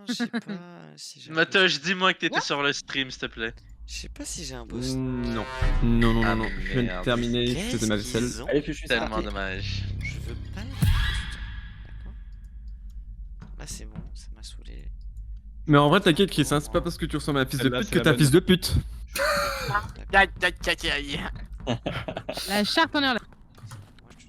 je sais pas si j'ai un Matoche, dis-moi que t'étais What? sur le stream, s'il te plaît. Je sais pas si j'ai un boss. Non. Non, non, Ah, non, non. Je viens de merde. terminer, je faisais ma Qu'est-ce vaisselle. qu'ils ont? Allez, Fufu, c'est Tellement parti. dommage. Je veux pas être D'accord. Là, c'est bon, ça m'a saoulé. Mais en vrai, t'inquiète, Chris, hein, c'est pas parce que tu ressembles à un fils de Celle-là, pute c'est que la t'es un bonne. fils de pute. Aïe, aïe, aïe, aïe. La charte en l'air là. Moi, je-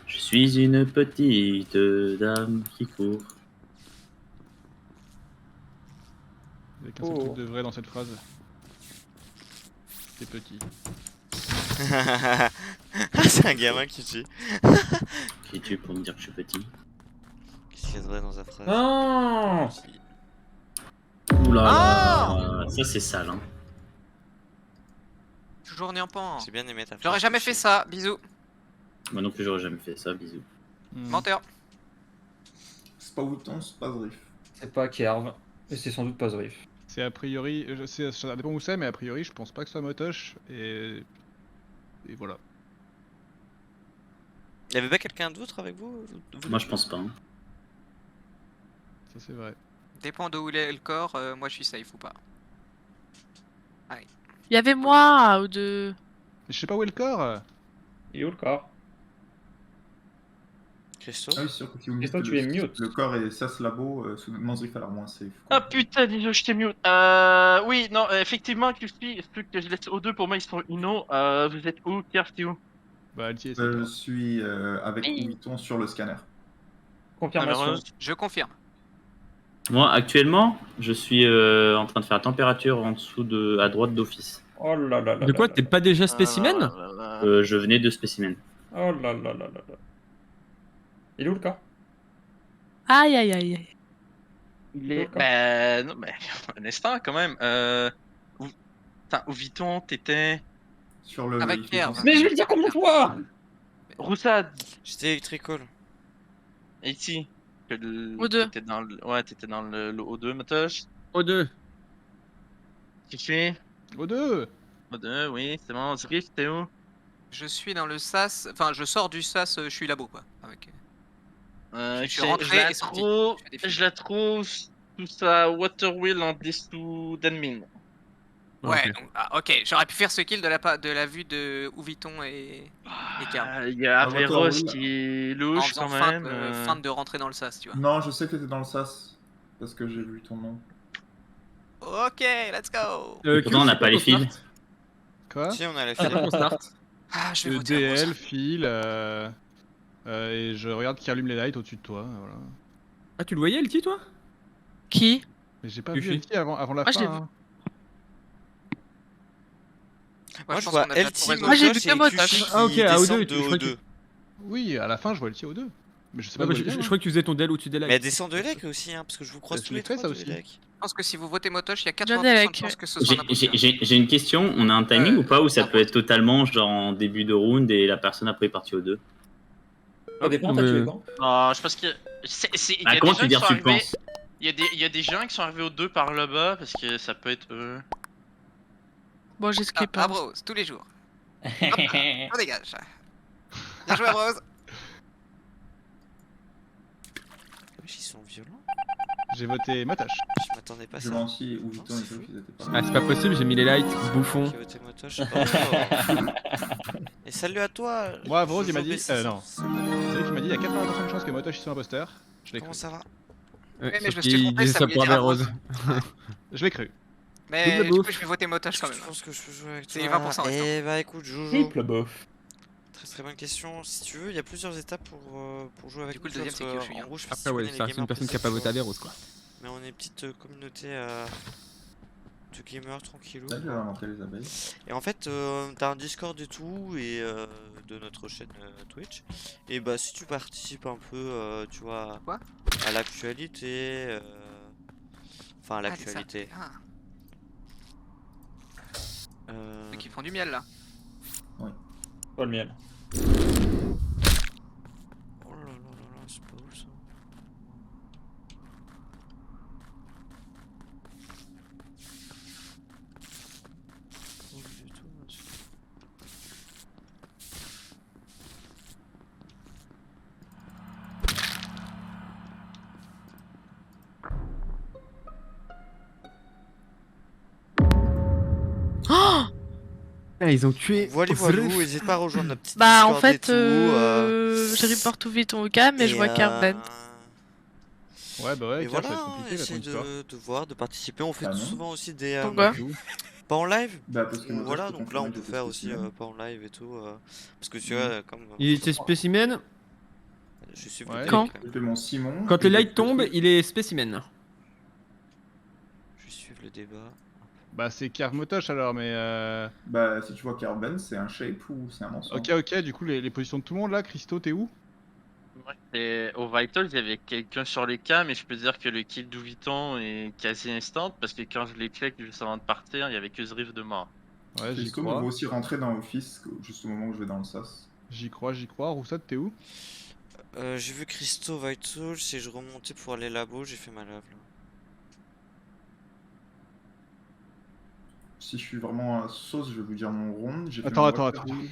Je suis une petite dame qui court. Il y a qu'un seul truc de vrai dans cette phrase. C'est petit. Ah, c'est un gamin qui tue. Qui es-tu pour me dire que je suis petit? Qu'est-ce qu'il y a de vrai dans sa phrase? Non. Si. Oula là, ça c'est sale hein. Toujours Niampan. J'ai bien aimé ta phrase. J'aurais jamais fait ça, bisous. Moi non plus j'aurais jamais fait ça, bisous. Menteur. C'est pas Wouton, c'est pas Zrif. C'est pas Kerv, et c'est sans doute pas Zrif. C'est a priori, ça dépend où c'est, mais a priori je pense pas que ce soit Motoche, et voilà. Y'avait pas quelqu'un d'autre avec vous? Moi je pense pas. Hein. Ça c'est vrai. Dépend de où il est le corps, moi je suis safe ou pas. Il y avait moi ou deux. Mais je sais pas où est le corps. Il est où le corps? Christophe? Ah oui, sûr que si vous me dites Christophe, que tu es mute. le corps est SAS Labo, soudainement Zrif a l'air moins safe. Ah putain, dis-le, je t'ai mute. Oui, non, effectivement, QC, ceux que je laisse aux deux, pour moi, ils sont Uno. Vous êtes où? Pierre, t'es où? Bah Altier, c'est Je toi. suis avec Oui. Wouton sur le scanner. Confirmation. Je confirme. Moi actuellement je suis en train de faire température en dessous de à droite d'office. Oh là là là. De quoi? là T'es là. pas déjà spécimen? Je venais de spécimen. Oh là là là là là. Il est où le corps? Aïe aïe aïe aïe. Il est. D'accord. Non, mais un instant quand même. Où... Attends, où Viton, t'étais. Sur le. Avec il fait Pierre. penser- Mais je vais le dire combien de fois? Roussade, J'étais électricole. ici. O2. T'étais dans le. Ouais, t'étais dans le O2, Matoche. O2. Kiffé. Aux deux. O2, oui, c'est bon. Zrif, t'es où? Je suis dans le SAS, enfin je sors du SAS, je suis labo quoi. Avec... Je suis Je rentré la et sorti. trouve. Je fais des films. Je la trouve sous sa water wheel en dessous d'admin. Ouais, Ok. donc, ok, j'aurais pu faire ce kill de la vue de Ouviton et Kerb. Il y a Ah, water Averos wheel. qui est En louche faisant quand feinte, même. feinte de rentrer dans le SAS, tu vois. Non, je sais que t'étais dans le SAS. Parce que j'ai vu ton nom. Ok, let's go. Pourtant, on n'a pas les fils. Quoi? Si, on a la C'est file. mon start. Ah, je vais Le voter à DL, Rose. fil, et je regarde qui allume les lights au-dessus de toi, voilà. Ah, tu le voyais, Elti, toi? Qui? Mais j'ai pas Fufu. vu LT avant la Moi, je fin. l'ai vu. Hein. Moi, je pense vois qu'on a déjà LT, tout raison. Moi, j'ai vu Motoche que et Motoche. Kushi Ah, ok, qui à O2, descendent je de crois que- O2. Oui, à la fin je vois LT aux deux. Mais je sais pas Ah, bah, où je, elle est, je hein. crois que tu faisais ton DL au-dessus des Mais lights. elle descend de Lec aussi, hein, parce que je vous croise Je tous l'ai les fait, trois ça de aussi. Lec. Je pense que si vous votez Motoche, il y a J'en 80% ai de avec. chances que ce soit un imposteur. J'ai une question, on a un timing ou pas, ou ça ah peut bon. être totalement genre en début de round et la personne après est partie aux deux? Ça dépend, t'as tué quand? Non, je pense que. Il y Ah, a comment des tu gens dire qui sont tu arrivés. penses? Il y a des gens qui sont arrivés aux deux par là-bas parce que ça peut être eux. Bon, j'ai Ah, skippé. ah, Rose, tous les jours. Hop là, on dégage. Bien joué, Rose. Wesh, ils sont violents. J'ai voté Motoche. Je m'attendais pas à ça. Jumanchi et Wouton et c'est tout, fou. ils étaient pas Ah, c'est pas possible, j'ai mis les lights, bouffon. Qui a voté Motoche. Oh. Et salut à toi. Moi, Rose, il m'a Jojo dit. B600. Non. C'est lui qui m'a dit il y a 80% de chances que Motoche soit imposteur. Je l'ai cru. Comment ça va? Ouais, mais sauf je me suis qu'il trompé, disait ça ça voulait pour dire des à Rose. roses. Je l'ai cru. Mais Double du coup, bouffe. je vais voter Motoche quand Je même. pense que je peux jouer avec C'est toi. 20% restant. Eh bah écoute, Jojo. Triple bof. Très très bonne question. Si tu veux, il y a plusieurs étapes pour jouer avec Du coup, nous. le deuxième, Sauf, c'est Kyoshi, en hein. gros, je sais pas si Après, tu ouais, connais les ça, c'est une gamers personne qui a peut-être, pas voté tu à vois. Véros, quoi. Mais on est une petite communauté de gamers tranquillou. Là, je vais inventer les abeilles. Et en fait, t'as un Discord et tout, et de notre chaîne Twitch. Et bah, si tu participes un peu, tu vois, Quoi à l'actualité, enfin à Ah, l'actualité. c'est ça. Ah, ceux qui font du miel là. Pas le miel. Oh là là là là, c'est pas ouf Ah, ils ont tué. Voilà, n'hésite pas à rejoindre notre petite Bah, en Discord et fait, tout, je report tout vite au cam, mais je vois Carben. Ouais, bah ouais, Et Car, ça voilà, va être compliqué là, ton essaye histoire. de voir, de participer. On fait Ah non. souvent aussi des. Pourquoi Pas en live. Bah, parce que moi, Voilà, je peux donc là on confirmer peut que faire c'était aussi spécimen. pas en live et tout. Parce que tu vois, comme. Il était spécimen. Je suis Ouais. Quand J'ai fait mon Simon. Quand et les lights j'ai tombent, fait- il est spécimen. Je vais suivre le débat. Bah, c'est Car Motoche alors, mais. Bah, si tu vois Carben, c'est un shape ou c'est un mensonge? Ok, du coup, les positions de tout le monde là, Christo, t'es où? Et au Vitals, il y avait quelqu'un sur les cams, et je peux dire que le kill d'Ouviton est quasi instant, parce que quand je l'ai check juste avant de partir, il y avait que Zriff de mort. Ouais, j'y Christo me crois. voit aussi rentrer dans Office juste au moment où je vais dans le sas. J'y crois. Roussat, t'es où? J'ai vu Christo Vital, si je remontais pour aller labo, j'ai fait ma lave là. Si je suis vraiment à sauce, je vais vous dire mon rond. J'ai fait Attends, mon attends, walk attends. through.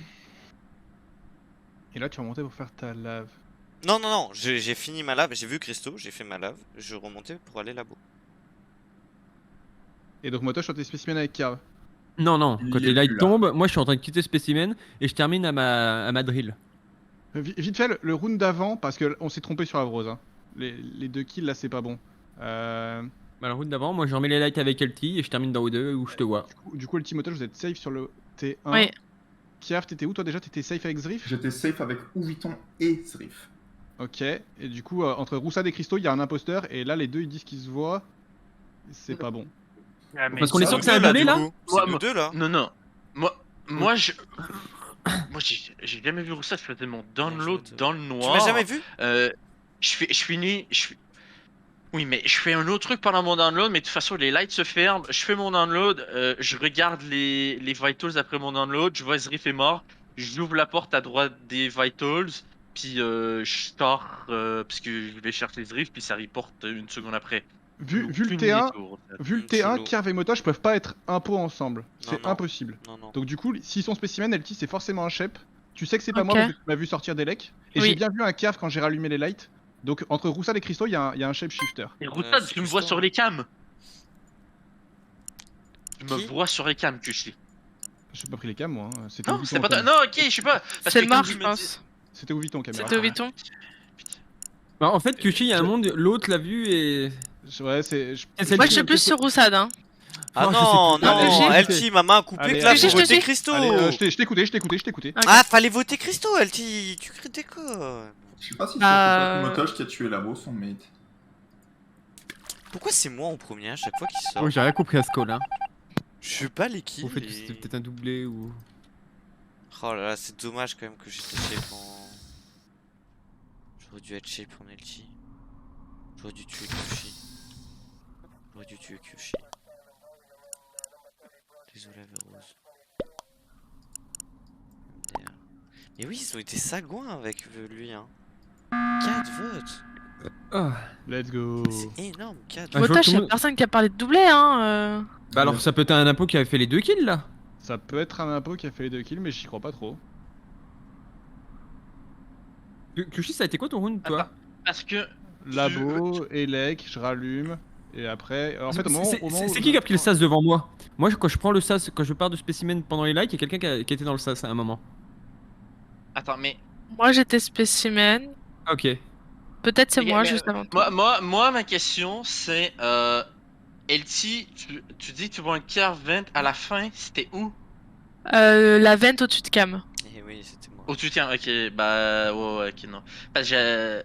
Et là, tu vas monter pour faire ta lave. Non, j'ai fini ma lave, j'ai vu Christo, j'ai fait ma lave, je remontais pour aller labo. Et donc, Motoche, toi, t'es spécimen avec Car. Non, non, Il quand est les plus lights là. tombent, moi je suis en train de quitter spécimen et je termine à ma drill. Vite fait, le round d'avant, parce qu'on s'est trompé sur Avrose. Hein. Les 2 kills là, c'est pas bon. Bah, la route d'avant, moi je remets les lights avec LT et je termine dans O2 où je te vois. Du coup, Ultime Motoche, vous êtes safe sur le T1. Oui. Kiaf, t'étais où toi déjà? T'étais safe avec Zriff? J'étais safe avec Ouviton et Zriff. Ok, et du coup, entre Roussad et Christo, il y a un imposteur, et là, les deux ils disent qu'ils se voient. C'est pas bon. Ah, mais Parce qu'on est ça, sûr que Nous c'est un deux, doublé du là coup. C'est Moi, nous deux là. Non. Moi, j'ai jamais vu Roussat, je faisais mon download je vois, dans le Tu noir. m'as jamais vu? Oui, mais je fais un autre truc pendant mon download, mais de toute façon, les lights se ferment. Je fais mon download, je regarde les vitals après mon download, je vois Zriff est mort, j'ouvre la porte à droite des vitals, puis je sors parce que je vais chercher Zriff, puis ça reporte une seconde après. Vu le Aucune T1, idée sur Roussat. vu le C'est T1, lourd. Kiaf et Motoche peuvent pas être impôts ensemble. C'est non. impossible. Non. Donc du coup, s'ils sont spécimens, LT c'est forcément un shep. Tu sais que c'est pas Ok. moi parce que tu m'as vu sortir des lecs. Et Oui. j'ai bien vu un Kiaf quand j'ai rallumé les lights. Donc entre Roussad et Christo, il y a un shape shifter. Et Roussat, c'est tu me vois Christo, sur hein. les cams. Tu me Qui vois sur les cams, Kushi. J'ai pas pris les cams moi. Hein. C'était Non, Ouviton c'est pas en toi. cam. Non, ok, je sais pas. Parce C'est que le quand mort, tu je me pense. C'était Ouviton caméra. C'était Ouviton. Bah, en fait, Kushi, il y a un monde, l'autre l'a vu et. Ouais, c'est. C'est Moi, le je suis qui- plus sur Roussad, hein. Ah Oh, je non, sais plus. non, Allez, LT, ma main a coupé Allez, que là, allez, faut je te voter dis. Christo. Allez, je t'ai écouté. Ok. Ah, fallait voter Christo, LT, tu critiques quoi? Je sais pas si c'est Bah, peut-être Motoche qui a tué Labo, son mate. Pourquoi c'est moi en premier à chaque fois qu'il sort? Oh, j'ai rien compris à ce call là. Je suis pas l'équipe. Au fait, c'était peut-être un doublé ou. Oh là là, c'est dommage quand même que j'étais shape en. J'aurais dû être shape en LT. J'aurais dû tuer Kushi. Désolé, Averrose. MDR. Mais oui, ils ont été sagouins avec lui, hein. 4 votes. Oh. Let's go. C'est énorme, 4 Ah, je vois Motoche, tout le y'a monde- personne qui a parlé de doublé, hein. Bah, alors ça peut être un impôt qui avait fait les 2 kills là. Ça peut être un impôt qui a fait les 2 kills, mais j'y crois pas trop. Kushi, ça a été quoi ton round toi? Parce que Labo, Elec, je rallume. Et après, en fait, au moment où C'est qui a pris le sas devant moi? Moi, quand je prends le sas, quand je pars de spécimen pendant les lights, il y a quelqu'un qui était dans le sas à un moment. Attends, mais Moi, j'étais spécimen. Ok. Peut-être c'est Ok, moi mais, juste avant toi. moi, ma question c'est LT, tu dis que tu vois un car vent à la fin, c'était où? La vente au-dessus de cam. Eh oui, c'était moi. Oh, tu tiens, ok, bah ouais, ok, non. Parce que j'ai.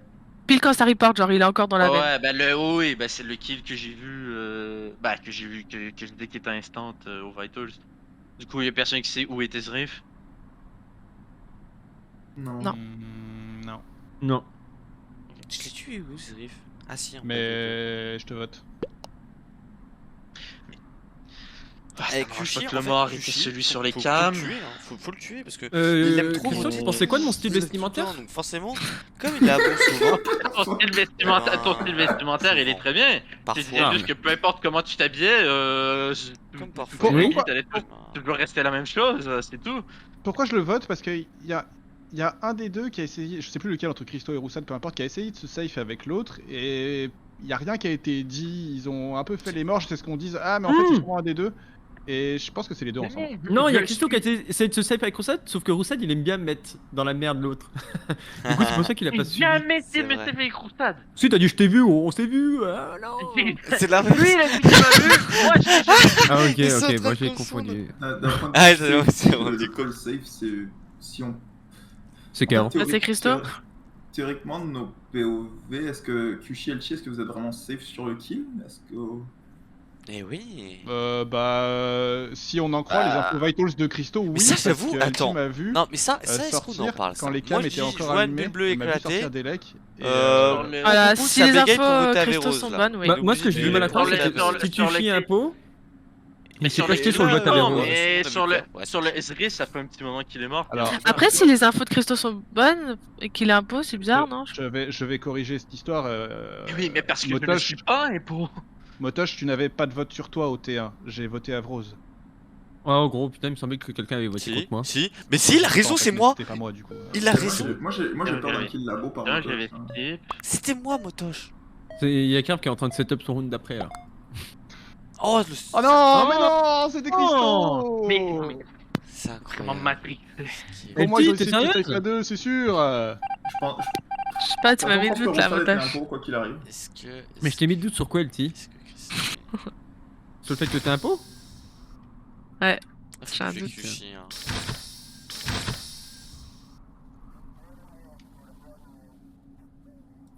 Pile quand ça report, genre il est encore dans la vente. Ouais, bah oui, bah c'est le kill que j'ai vu, que je dis qu'il était instant au Vitals. Du coup, y a personne qui sait où était Zriff. Non. Non. Non. Non. Je l'ai tué où, Zriff? Ah si, en Mais je te vote. Eh, Avec Kushi, que en le fait, mort était Kushi, celui faut- sur les faut cams. le tuer, hein. Faut le tuer parce que il aime trop Christo, voter. tu pensais quoi de mon style Il aime tout le vestimentaire? temps, donc forcément, comme il est à bon souvent, Ton style vestimentaire, il est très bien. C'est parfois. juste que peu importe comment tu t'habillais, Comme parfois. Oui. t'allais toujours rester la même chose, c'est tout. Pourquoi je le vote? Parce qu'il y a un des deux qui a essayé, je sais plus lequel entre Christo et Roussad, peu importe, qui a essayé de se safe avec l'autre et il y a rien qui a été dit. Ils ont un peu fait les morts, c'est ce qu'on dise. Ah, mais en fait, c'est sûrement un des deux. Et je pense que c'est les deux ensemble. Non, il y a Christo qui a essayé de se save avec Roussad, sauf que Roussad il aime bien mettre dans la merde l'autre. Du coup, c'est pour ça qu'il a pas suivi. Jamais C'est c'est me vrai. save avec Roussad. Si, t'as dit je t'ai vu, on s'est vu. Ah, non. C'est l'inverse. Lui, il a dit qu'il m'a vu. Moi, j'ai Ah, ok, Ils sont en ok, train moi de j'ai confondre. confondu. D'un point de Ah, vue c'est vrai, safe, c'est vrai, le du coup. call safe, c'est si on. C'est En fait, Caro. c'est Christo Théoriquement, nos POV, est-ce que Kushi et Elchi, est-ce que vous êtes vraiment safe sur le kill? Est-ce que. Eh oui. Si on en croit les infos vitals de Christo, oui. ça, parce j'avoue, que Elchi attends. m'a vu Non, mais ça est-ce qu'on en sortir parle quand ça les Moi, cams je étaient dis, je encore vois une allumées. bulle bleue Il m'a vu éclater. sortir des lecs. Et, Voilà, Coucou, si ça les bégaye pour infos voter à Christo Véros, sont là. bonnes, oui. Moi, ce que j'ai du mal à croire, c'est sur que le- si tu sur chies les- un pot, il s'est sur pas les- jeté sur le vote à non, Véros. mais- Et Ouais, sur le ouais, sur le SRI, ça fait un petit moment qu'il est mort. Alors, Après, si les infos de Christo sont bonnes et qu'il a un pot, c'est bizarre, non? je vais corriger cette histoire. Oui, mais parce que je ne le Motoche, suis pas et pour. Motoche, tu n'avais pas de vote sur toi au T1. J'ai voté Avrose. Oh, gros, putain, il me semblait que quelqu'un avait voté Si, contre moi. si. Mais si, il a raison, En fait, c'est moi. C'était pas moi du coup. Il a raison. Moi j'ai peur d'un kill labo par Tiens, contre. j'avais skip. C'était moi, Motoche. Il y a Carp qui est en train de setup son round d'après là. Oh, le... Oh non, mais non, c'était Christo. Mais C'est comment incroyable. Matrix Pour moi, ils ont t'es essayé de sérieuse avec la 2, c'est sûr. Je pense. Je sais pas, tu m'as mis pense le doute que là, Roussel était Motoche. un pro, quoi qu'il arrive. Est-ce que... Mais je t'ai mis de doute sur quoi, LT? Est-ce que Christo... Sur le fait que t'es un pot? Ouais. Ah, faut J'ai un que je doute. réfléchisse, hein.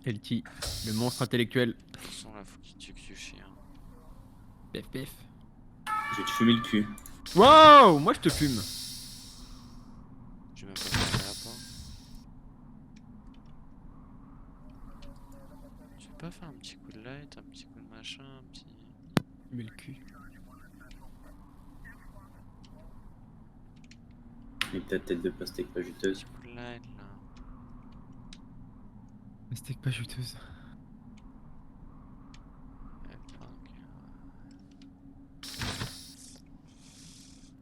LT, le monstre intellectuel. De toute façon, là, faut qu'il tue Kyushi, hein. Pef pef. Je vais te fumer le cul. Wow, moi je te fume. Je vais même pas faire la lapin. Je vais pas faire un petit coup de light, un petit coup de machin, un petit... Fumer le cul. Et ta tête de pastèque pas juteuse. Petit coup de light, là. Mais c'était pas juteuse.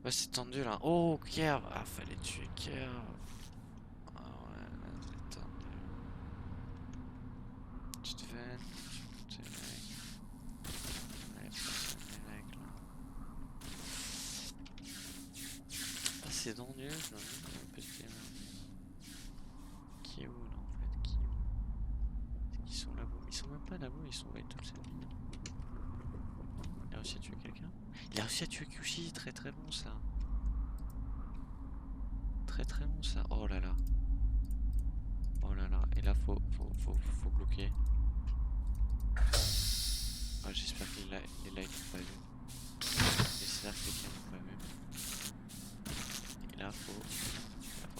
Ouais, c'est tendu là. Oh, Kerv. Ah, fallait tuer Kerv. Ah ouais, là, c'est tendu. Tu te fais. Tu te fais. Allez, passe les mecs là. Ah, c'est tendu, je me dis, petit là. Qui est où là en fait? Qui est où? Ils sont là-bas. Ils sont même pas là-bas, ils sont ouais, toute cette ligne. Il a réussi à tuer quelqu'un? Il a réussi à tuer Kyushi, très très bon ça. Très très bon ça. Oh là là. Oh là là. Et là faut bloquer. Ah, j'espère que les likes n'ont pas vu. J'espère que quelqu'un n'a pas vu. Et là faut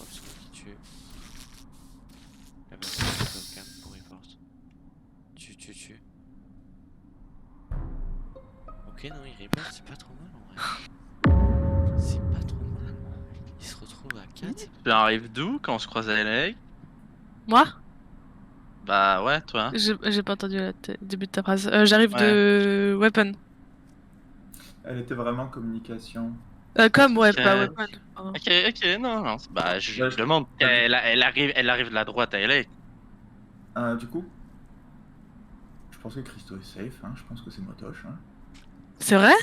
absolument qu'il tue. La personne qui est au cam pour report. Tue. Ok, non, il report, c'est pas trop mal en vrai. C'est pas trop mal. Il se retrouve à 4. Tu arrives d'où quand on se croise à LA? Moi? Bah ouais, toi. J'ai pas entendu le début de ta phrase. J'arrive Ouais. de Weapon. Elle était vraiment communication. Comme ouais, Ok. pas Weapon. Pardon. Ok, non. Bah je Ouais, je- demande. Elle arrive de la droite à LA. Du coup, je pense que Christo est safe, hein. Je pense que c'est Motoche. Hein. C'est vrai?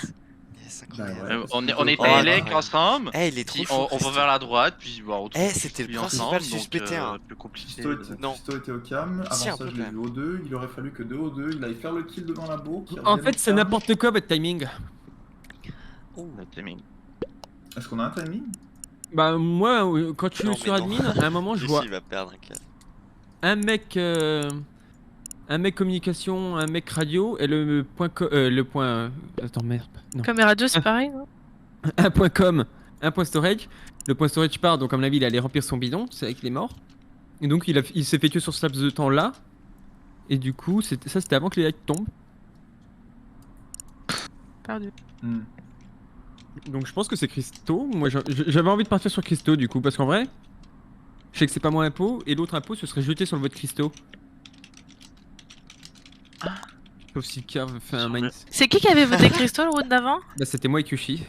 Yes, Bah incroyable. ouais, parce On que était Oh, à non, LA ouais. ensemble. Eh, il est trop Puis chaud. on va vers la droite, puis bah, on Eh, c'était le puis principal ensemble, suspect, donc, hein. plus compliqué. Non. Christo était au cam. Avant Si, un ça, peu je l'ai quand vu au 2. Il aurait fallu que de au 2, il aille faire le kill devant la bourre. En fait, c'est n'importe quoi votre timing. Le timing. Est-ce qu'on a un timing? Bah, moi, quand je Non, suis sur mais non. admin, à un moment, je vois Il va perdre un cas. un mec communication, un mec radio et le point attends merde, non. Comme les radios, c'est pareil, non? Un point com, un point storage. Le point storage part, donc à mon avis il allait remplir son bidon, c'est vrai qu'il est mort. Et donc il s'est fait tuer sur ce laps de temps là. Et du coup c'était avant que les lights tombent. Perdu. Donc je pense que c'est Christo. Moi j'avais envie de partir sur Christo du coup, parce qu'en vrai, je sais que c'est pas moi un pot, et l'autre impôt se serait jeté sur le vote Christo. Sauf si Carve fait un mind. C'est qui avait voté Christo le round d'avant? Bah c'était moi et Kushi.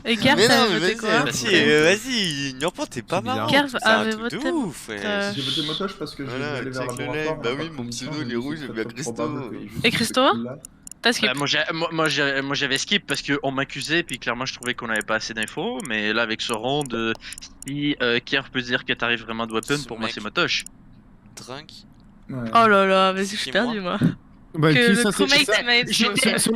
Et Kerv Mais non, avait mais voté quoi? vas-y, Nyampo, t'es pas C'est bizarre. marrant. Kerv C'est un avait truc de voté, ouf, ouais. J'ai voté Motoche parce que je Voilà, vais aller vers check le laboratoire. live. Bah on a oui, pas mon de pseudo, mission, il est je me rouge, dis, j'aime c'est bien très Christo. probable qu'il y ait juste Et ce Christo? kill-là. T'as skip. Moi j'avais skip parce qu'on m'accusait, puis clairement je trouvais qu'on avait pas assez d'infos. Mais là, avec ce round, si Kier peut dire que t'arrives vraiment de weapon, Ce pour moi mec. c'est motoche. Drunk. Ouais. Oh là là, vas-y, je C'est suis qui, perdu moi. Bah, Que qui, le ça, c'est- crewmate ça- m'a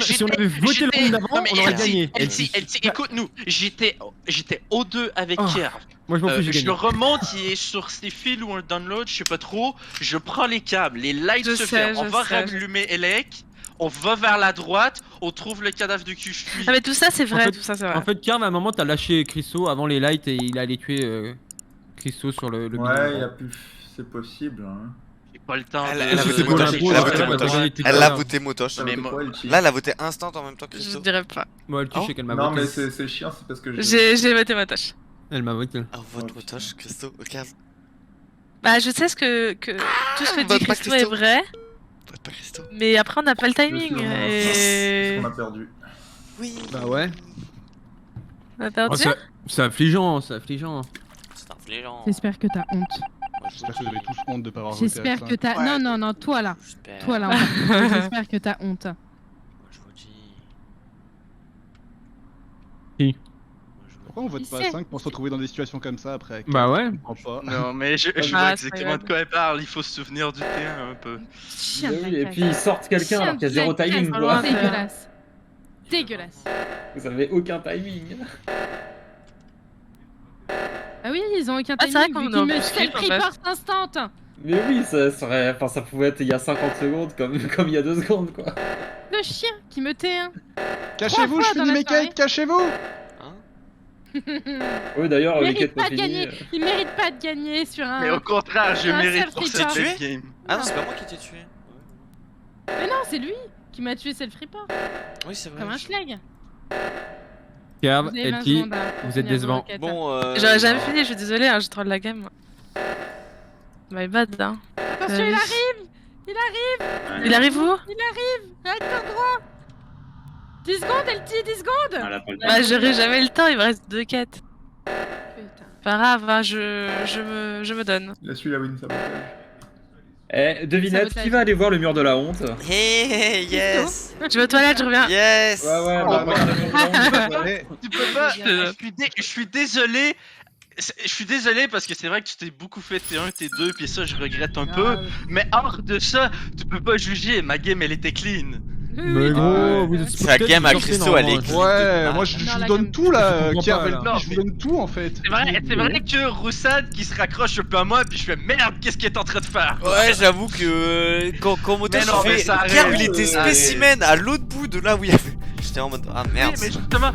si on avait voté le round d'avant, Non, mais on aurait LT, gagné. LT, écoute-nous, j'étais O2 avec Oh, Kier. Moi, je m'en fous, j'ai Je gagné. le remonte, il est sur ses fils ou un download, je sais pas trop. Je prends les câbles, les lights Je se sais, ferment, on je va sais. rallumer Elec, on va vers la droite, on trouve le cadavre de Cuchui. Ah mais tout ça c'est vrai, En fait- tout ça c'est vrai. En fait, Karl, à un moment, t'as lâché Christo avant les lights et il allait tuer Christo sur le bidon. Ouais, il a pu. C'est possible. Hein. J'ai pas le temps Elle de... a Est-ce que voté c'est pour motoche, l'impôt, elle a là, voté elle a motoche. gagné tout à Elle a l'heure. voté motoche. Mais Ça moi- fait quoi, Elchi Là, elle a voté instant en même temps que Je Christo. dirais pas. Bon, elle Oh. touche qu'elle m'a Non, voté. mais c'est chiant, c'est parce que J'ai voté ma tâche. Elle m'a voté. Ah, vote motoche, Christo. Ok, Bah je sais que tout ce que dit vote pas Christo est Christo. vrai, vote pas Christo. mais après on n'a pas le Je suis timing en et On a perdu. Oui. Bah ouais. on a Oh, perdu. c'est affligeant, c'est affligeant. C'est infligeant. J'espère que t'as honte. Moi, je J'espère que vous avez tous honte de pas avoir voté. J'espère à que t'as. Ouais. Non, toi là. J'espère. Toi là, en particulier, j'espère que t'as honte. Moi, je vous dis. Qui Moi, je vous Pourquoi on vote Qui pas à c'est 5 pour se retrouver dans des situations comme ça après? Bah ouais. Je comprends pas. Non, mais je Ah, vois c'est exactement vrai. de quoi elle parle, il faut se souvenir du terrain un peu. Chien de la Et casse. puis ils sortent quelqu'un alors qu'il y a Chien zéro de la timing casse. quoi. Dégueulasse. Dégueulasse. Vous avez aucun timing. Ah oui, ils ont aucun Ah, c'est vrai timing qu'on vu est qu'ils en me plus skip, en fait. self-report instant. Mais oui, ça serait. Enfin, ça pouvait être il y a 50 secondes comme il y a 2 secondes quoi. Le chien qui me tait. Hein. Cachez-vous, je fois dans finis la mes soirée. quêtes, cachez-vous! Hein? Oui, d'ailleurs, Il les mérite quêtes pas pas de gagner. finies. Il mérite pas de gagner sur un. Mais au contraire, je un mérite pour self-report. cette Tué game. Ah non, c'est pas moi qui t'ai tué. Mais non, c'est lui qui m'a tué self-report. Oui, c'est vrai. Comme un schlag. Karl, Vous avez 20 Elki, secondes, hein, pour vous êtes finir vos décevants. requêtes. Bon, J'aurais jamais non. fini, je suis désolée, hein, j'ai trop de la game. My bad, hein. Attention, il arrive. Il arrive où? Arrête ton droit. 10 secondes, LT, 10 secondes. Elle a pas le temps. Bah j'aurai jamais le temps, il me reste 2 quêtes. Putain. Pas grave, hein, je me donne. Il a su la win sabotage. Eh, devinette, Sabotage. qui va aller voir le mur de la honte? Hey, yes! Je vais aux toilettes, je reviens. Yes! Ouais, ouais, Oh, bah, moi, je vais voir le mur de la honte. Ouais. Tu peux pas. Je- Je suis désolé. Je suis désolé parce que c'est vrai que tu t'es beaucoup fait T1, T2, puis ça je regrette un peu. Mais hors de ça, tu peux pas juger. Ma game elle était clean. Mais gros, vous êtes C'est la game à Christo, elle est clean. Ouais, Ah. moi je Non, vous la donne gamme. tout là, Je comprends Kier pas, là. Velpi, je vous donne tout en fait. C'est vrai que Roussad qui se raccroche un peu à moi, puis je fais merde, qu'est-ce qu'il est en train de faire? Ouais, j'avoue que quand Moto Mais non, mais fait. ça Kier, arrive. il était Allez. spécimen à l'autre bout de là où il y avait. J'étais en mode. Ah Oui, merde. mais justement,